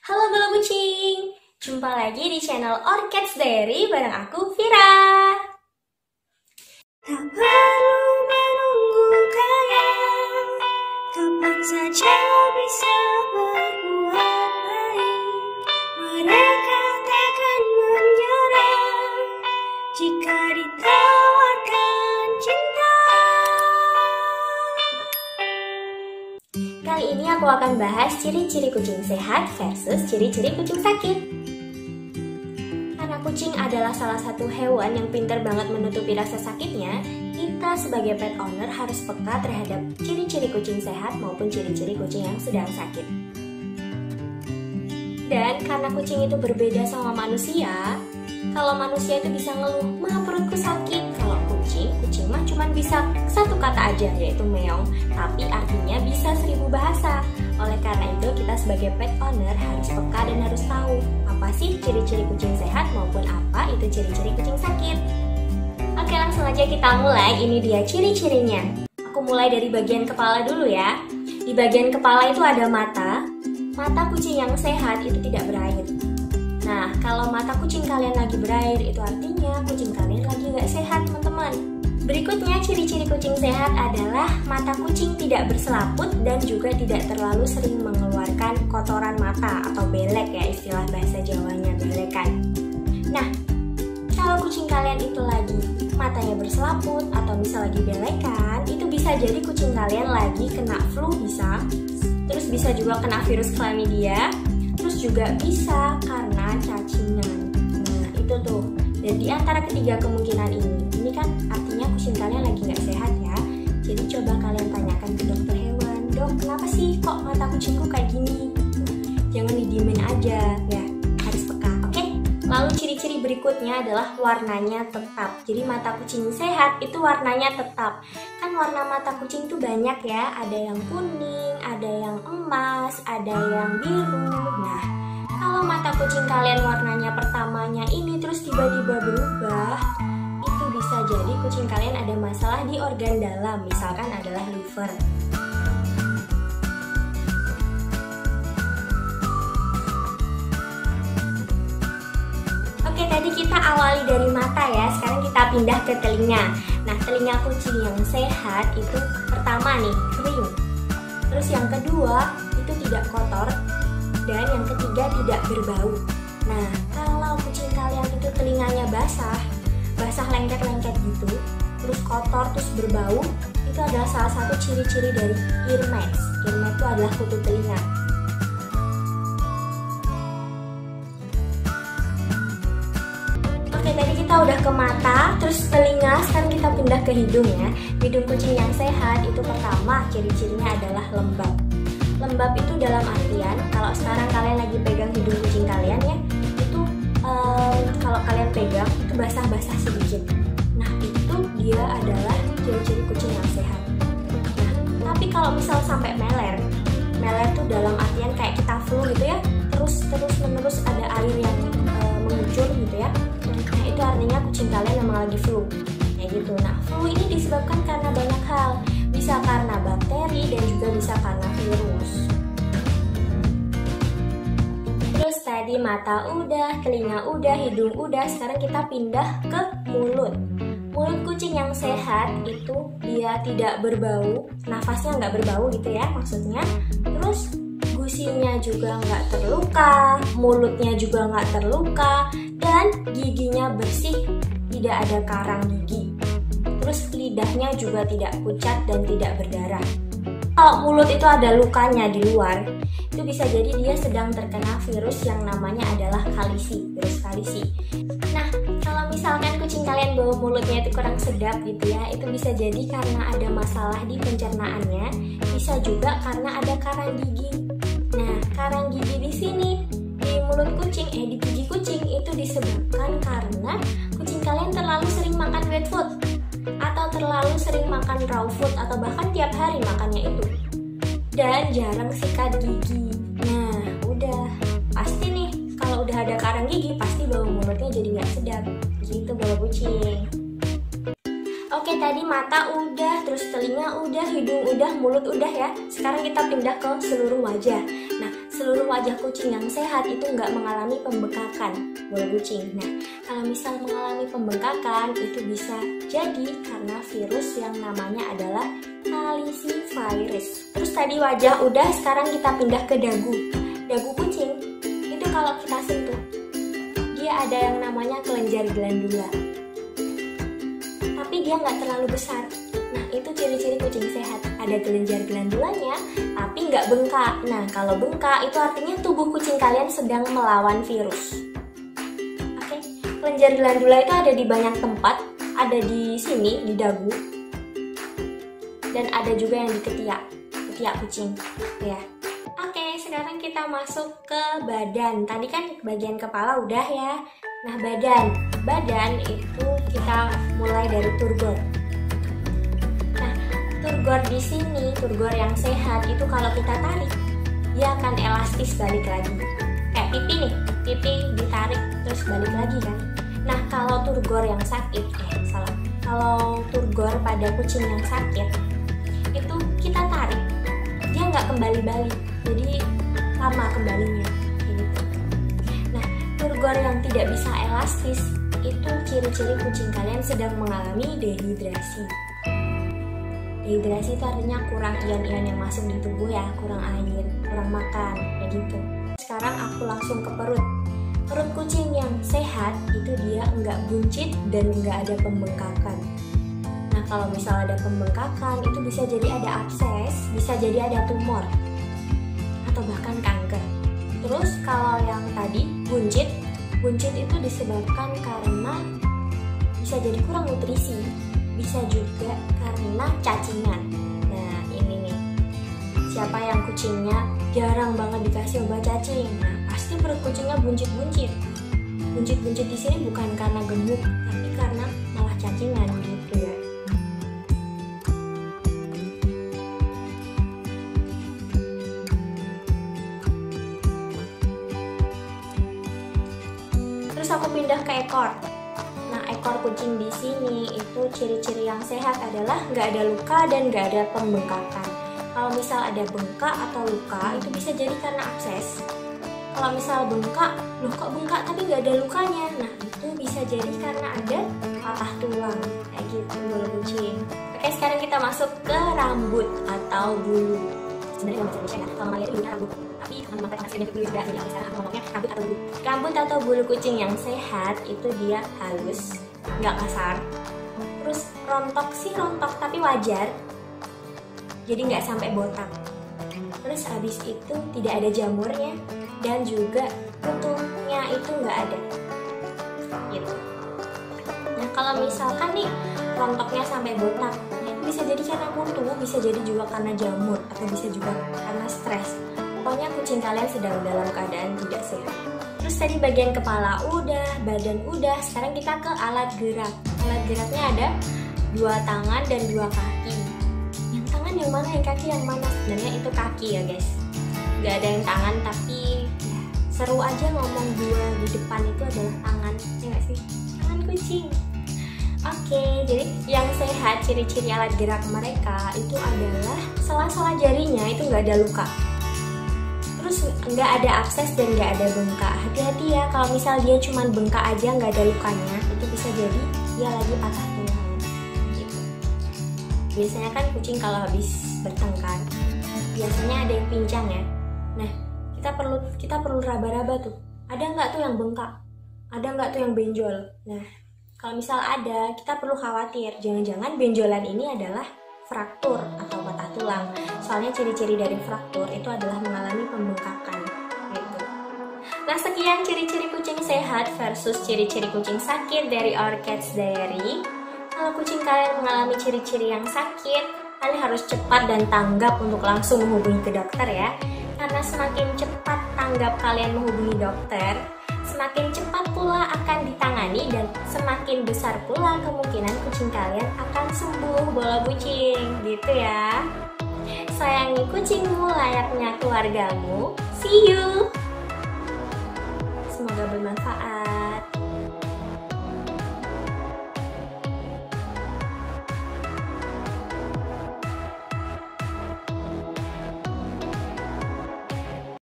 Halo Bella Kucing, jumpa lagi di channel Orchids Diary bareng aku Vira. Tak perlu menunggu kaya, kapan saja bisa berbuat baik. Mereka takkan menyerah jika ditawarkan cinta. Kali ini aku akan bahas ciri-ciri kucing sehat versus ciri-ciri kucing sakit. Karena kucing adalah salah satu hewan yang pintar banget menutupi rasa sakitnya, kita sebagai pet owner harus peka terhadap ciri-ciri kucing sehat maupun ciri-ciri kucing yang sedang sakit. Dan karena kucing itu berbeda sama manusia, kalau manusia itu bisa ngeluh, "Ma, perutku sakit." Kalau kucing mah cuma bisa satu kata aja, yaitu meong, tapi artinya bisa 1000 bahasa. Oleh karena itu, kita sebagai pet owner harus peka dan harus tahu apa sih ciri-ciri kucing sehat maupun apa itu ciri-ciri kucing sakit. Oke, langsung aja kita mulai. Ini dia ciri-cirinya. Aku mulai dari bagian kepala dulu ya. Di bagian kepala itu ada mata. Mata kucing yang sehat itu tidak berair. Nah, kalau mata kucing kalian lagi berair, itu artinya kucing kalian lagi nggak sehat, teman-teman. Berikutnya, ciri-ciri kucing sehat adalah mata kucing tidak berselaput dan juga tidak terlalu sering mengeluarkan kotoran mata atau belek ya, istilah bahasa Jawanya belekan. Nah, kalau kucing kalian itu lagi matanya berselaput atau misal lagi belekan, itu bisa jadi kucing kalian lagi kena flu bisa, terus bisa juga kena virus chlamydia, terus juga bisa karena cacingan. Nah, itu tuh. Dan di antara ketiga kemungkinan ini kan artinya kucing kalian lagi nggak sehat ya. Jadi coba kalian tanyakan ke dokter hewan, "Dok, kenapa sih kok mata kucingku kayak gini?" Jangan didiemin aja ya, harus peka, oke? Lalu ciri-ciri berikutnya adalah warnanya tetap. Jadi mata kucing sehat itu warnanya tetap. Kan warna mata kucing tuh banyak ya, ada yang kuning, ada yang emas, ada yang biru. Nah, kalau mata kucing kalian warnanya pertamanya ini terus tiba-tiba berubah, itu bisa jadi kucing kalian ada masalah di organ dalam, misalkan adalah liver. Oke, tadi kita awali dari mata ya, sekarang kita pindah ke telinga. Nah, telinga kucing yang sehat itu pertama nih, kering. Terus yang kedua, itu tidak kotor. Dan yang ketiga, tidak berbau. Nah, kalau kucing kalian itu telinganya basah lengket-lengket gitu, terus kotor, terus berbau, itu adalah salah satu ciri-ciri dari ear mats. Ear mat itu adalah kutu telinga. Oke, tadi kita udah ke mata, terus telinga, sekarang kita pindah ke hidung ya. Hidung kucing yang sehat itu pertama, ciri-cirinya adalah lembab. Lembab itu dalam artian, kalau sekarang kalian lagi pegang hidung kucing kalian ya, itu kalau kalian pegang itu basah-basah sedikit. Nah, itu dia adalah ciri-ciri kucing yang sehat. Nah, tapi kalau misal sampai meler itu dalam artian kayak kita flu gitu ya, terus-menerus ada air yang mengucur gitu ya. Nah, itu artinya kucing kalian memang lagi flu. Kayak gitu. Nah, flu ini disebabkan karena banyak hal. Bisa karena bakteri dan juga bisa karena virus. Terus tadi mata udah, telinga udah, hidung udah, sekarang kita pindah ke mulut. Mulut kucing yang sehat itu dia tidak berbau, nafasnya nggak berbau gitu ya maksudnya. Terus gusinya juga nggak terluka, mulutnya juga nggak terluka, dan giginya bersih, tidak ada karang gigi. Terus lidahnya juga tidak pucat dan tidak berdarah. Kalau mulut itu ada lukanya di luar, itu bisa jadi dia sedang terkena virus yang namanya adalah kalisi, virus kalisi. Nah, kalau misalkan kucing kalian bau mulutnya itu kurang sedap gitu ya, itu bisa jadi karena ada masalah di pencernaannya, bisa juga karena ada karang gigi. Nah, karang gigi di sini di mulut kucing, di gigi kucing itu disebabkan karena kucing kalian terlalu sering makan wet food atau terlalu sering makan raw food atau bahkan tiap hari makannya itu, dan jarang sikat gigi. Nah, udah pasti nih kalau udah ada karang gigi pasti bau mulutnya jadi nggak sedap gitu bau kucing. Oke, tadi mata udah, terus telinga udah, hidung udah, mulut udah ya. Sekarang kita pindah ke seluruh wajah. Nah, seluruh wajah kucing yang sehat itu nggak mengalami pembengkakan bola kucing. Nah, kalau misal mengalami pembengkakan itu bisa jadi karena virus yang namanya adalah calicivirus. Terus tadi wajah udah, sekarang kita pindah ke dagu. Dagu kucing itu kalau kita sentuh, dia ada yang namanya kelenjar glandula. Tapi dia nggak terlalu besar. Nah, itu ciri-ciri kucing sehat. Ada kelenjar glandulanya, tapi nggak bengkak. Nah, kalau bengkak itu artinya tubuh kucing kalian sedang melawan virus. Oke, kelenjar glandula itu ada di banyak tempat. Ada di sini, di dagu. Dan ada juga yang di ketiak kucing. Ya. Oke, sekarang kita masuk ke badan. Tadi kan bagian kepala udah ya. Nah, badan itu kita mulai dari turgor. Turgor di sini, turgor yang sehat itu kalau kita tarik, dia akan elastis balik lagi. Kayak pipi nih, pipi ditarik terus balik lagi kan. Nah, kalau turgor yang sakit, kalau turgor pada kucing yang sakit, itu kita tarik, dia nggak kembali balik, jadi lama kembalinya. Gitu. Nah, turgor yang tidak bisa elastis, itu ciri-ciri kucing kalian sedang mengalami dehidrasi. Dehidrasi itu artinya kurang ion-ion yang masuk di tubuh ya, kurang air, kurang makan, kayak gitu. Sekarang aku langsung ke perut. Perut kucing yang sehat itu dia nggak buncit dan nggak ada pembengkakan. Nah, kalau misal ada pembengkakan itu bisa jadi ada abses, bisa jadi ada tumor, atau bahkan kanker. Terus kalau yang tadi buncit itu disebabkan karena bisa jadi kurang nutrisi, bisa juga karena cacingan. Nah, ini nih, siapa yang kucingnya jarang banget dikasih obat cacing, nah pasti perut kucingnya buncit-buncit di sini bukan karena gemuk, tapi karena malah cacingan gitu ya. Terus aku pindah ke ekor. Ekor kucing di sini itu ciri-ciri yang sehat adalah nggak ada luka dan nggak ada pembengkakan. Kalau misal ada bengkak atau luka itu bisa jadi karena abses. Kalau misal bengkak, loh kok bengkak tapi nggak ada lukanya? Nah, itu bisa jadi karena ada patah tulang kayak gitu bulu kucing. Oke, sekarang kita masuk ke rambut atau bulu. Sebenarnya nggak bisa ya, kalau ngeliat ini rambut. Tapi teman-teman masih ada bulu juga, jadi sekarang aku ngomongnya rambut atau bulu. Rambut atau bulu kucing yang sehat itu dia halus, nggak kasar. Terus rontok tapi wajar, jadi nggak sampai botak. Terus habis itu tidak ada jamurnya dan juga kutungnya itu nggak ada gitu. Nah, kalau misalkan nih rontoknya sampai botak, itu bisa jadi karena kutu, bisa jadi juga karena jamur, atau bisa juga karena stres. Pokoknya kucing kalian sedang dalam keadaan tidak sehat. Terus tadi bagian kepala udah, badan udah, sekarang kita ke alat gerak. Alat geraknya ada 2 tangan dan 2 kaki. Yang tangan yang mana, yang kaki yang mana? Sebenarnya itu kaki ya guys. Gak ada yang tangan, tapi ya, seru aja ngomong 2 di depan itu adalah tangan. Ya gak sih? Tangan kucing. Oke, jadi yang sehat ciri-ciri alat gerak mereka itu adalah sela-sela jarinya itu gak ada luka. Terus nggak ada abses dan nggak ada bengkak. Hati-hati ya, kalau misal dia cuma bengkak aja nggak ada lukanya, itu bisa jadi dia lagi patah tulang gitu. Biasanya kan kucing kalau habis bertengkar biasanya ada yang pincang ya. Nah, kita perlu raba-raba tuh, ada nggak tuh yang bengkak, ada nggak tuh yang benjol. Nah, kalau misal ada, kita perlu khawatir jangan-jangan benjolan ini adalah fraktur atau patah tulang. Soalnya ciri-ciri dari fraktur itu adalah mengalami pembengkakan gitu. Nah, sekian ciri-ciri kucing sehat versus ciri-ciri kucing sakit dari Our Cats Diary. Kalau kucing kalian mengalami ciri-ciri yang sakit, kalian harus cepat dan tanggap untuk langsung menghubungi ke dokter ya. Karena semakin cepat tanggap kalian menghubungi dokter, semakin cepat pula akan ditangani dan semakin besar pula kemungkinan kucing kalian akan sembuh bola kucing gitu ya. Sayangi kucingmu layaknya keluargamu. See you. Semoga bermanfaat.